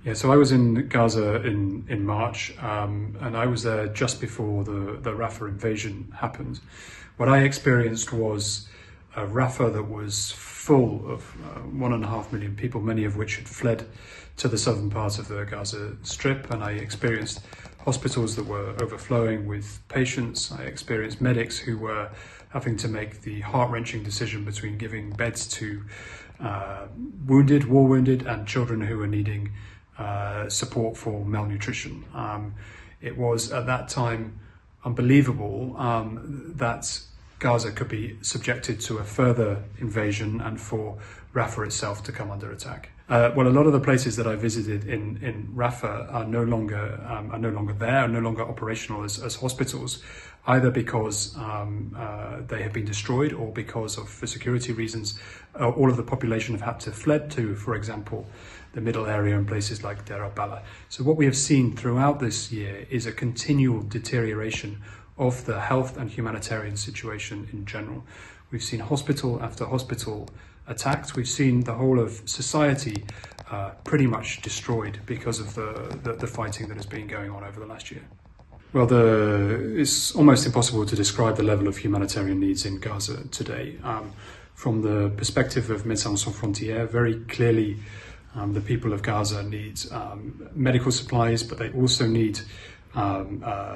Yeah, so I was in Gaza in March, and I was there just before the Rafah invasion happened. What I experienced was a Rafah that was full of 1.5 million people, many of which had fled to the southern part of the Gaza Strip, and I experienced hospitals that were overflowing with patients. I experienced medics who were having to make the heart-wrenching decision between giving beds to wounded, war wounded, and children who were needing support for malnutrition. It was at that time unbelievable that Gaza could be subjected to a further invasion and for Rafah itself to come under attack. Well, a lot of the places that I visited in Rafah are no longer there, are no longer operational as hospitals, either because they have been destroyed or because of, for security reasons, all of the population have had to fled to, for example, the middle area and places like Deir al-Balah. So what we have seen throughout this year is a continual deterioration of the health and humanitarian situation in general. We've seen hospital after hospital attacked. We've seen the whole of society pretty much destroyed because of the fighting that has been going on over the last year. Well, it's almost impossible to describe the level of humanitarian needs in Gaza today. From the perspective of Médecins Sans Frontières, very clearly the people of Gaza need medical supplies, but they also need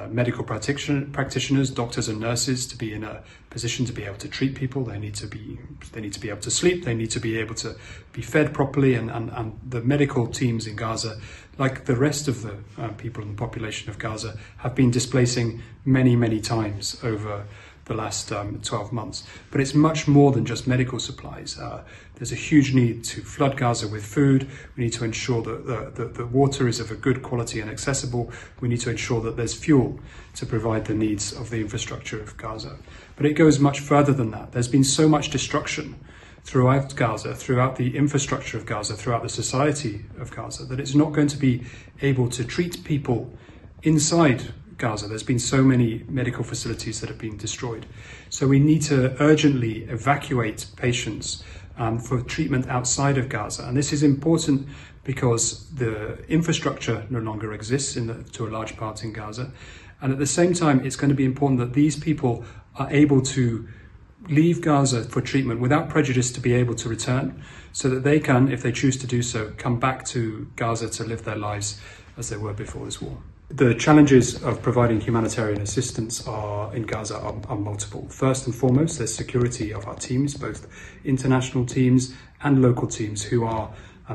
medical practitioners, doctors and nurses to be in a position to be able to treat people. They need to be able to sleep. They need to be able to be fed properly. And the medical teams in Gaza, like the rest of the people in the population of Gaza, have been displacing many times over the last 12 months. But it's much more than just medical supplies. There's a huge need to flood Gaza with food. We need to ensure that the water is of a good quality and accessible. We need to ensure that there's fuel to provide the needs of the infrastructure of Gaza. But it goes much further than that. There's been so much destruction throughout Gaza, throughout the infrastructure of Gaza, throughout the society of Gaza, that it's not going to be able to treat people inside Gaza. There's been so many medical facilities that have been destroyed. So we need to urgently evacuate patients for treatment outside of Gaza. And this is important because the infrastructure no longer exists to a large part in Gaza. And at the same time, it's going to be important that these people are able to leave Gaza for treatment without prejudice to be able to return, so that they can, if they choose to do so, come back to Gaza to live their lives as they were before this war. The challenges of providing humanitarian assistance in Gaza are multiple. First and foremost, there's security of our teams, both international teams and local teams, who are,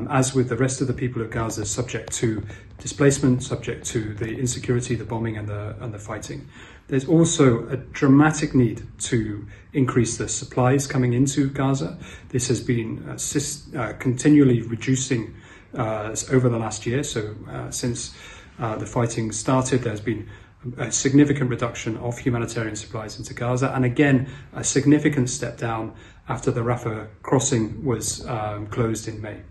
as with the rest of the people of Gaza, subject to displacement, subject to the insecurity, the bombing and the fighting. There's also a dramatic need to increase the supplies coming into Gaza. This has been continually reducing over the last year. So since the fighting started, there's been a significant reduction of humanitarian supplies into Gaza, and again a significant step down after the Rafah crossing was closed in May.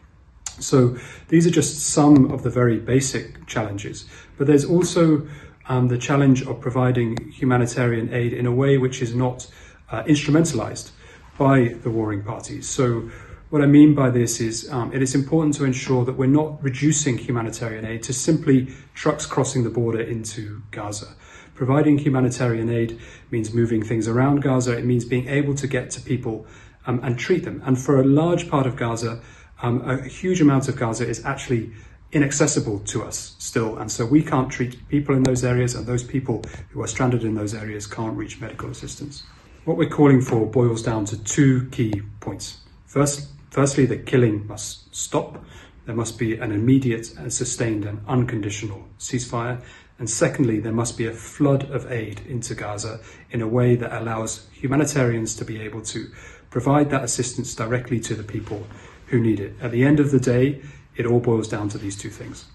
So these are just some of the very basic challenges, but there's also the challenge of providing humanitarian aid in a way which is not instrumentalized by the warring parties. So what I mean by this is it is important to ensure that we're not reducing humanitarian aid to simply trucks crossing the border into Gaza. Providing humanitarian aid means moving things around Gaza. It means being able to get to people and treat them. And for a large part of Gaza, a huge amount of Gaza is actually inaccessible to us still. And so we can't treat people in those areas, and those people who are stranded in those areas can't reach medical assistance. What we're calling for boils down to two key points. Firstly, the killing must stop. There must be an immediate and sustained and unconditional ceasefire. And secondly, there must be a flood of aid into Gaza in a way that allows humanitarians to be able to provide that assistance directly to the people who need it. At the end of the day, it all boils down to these two things.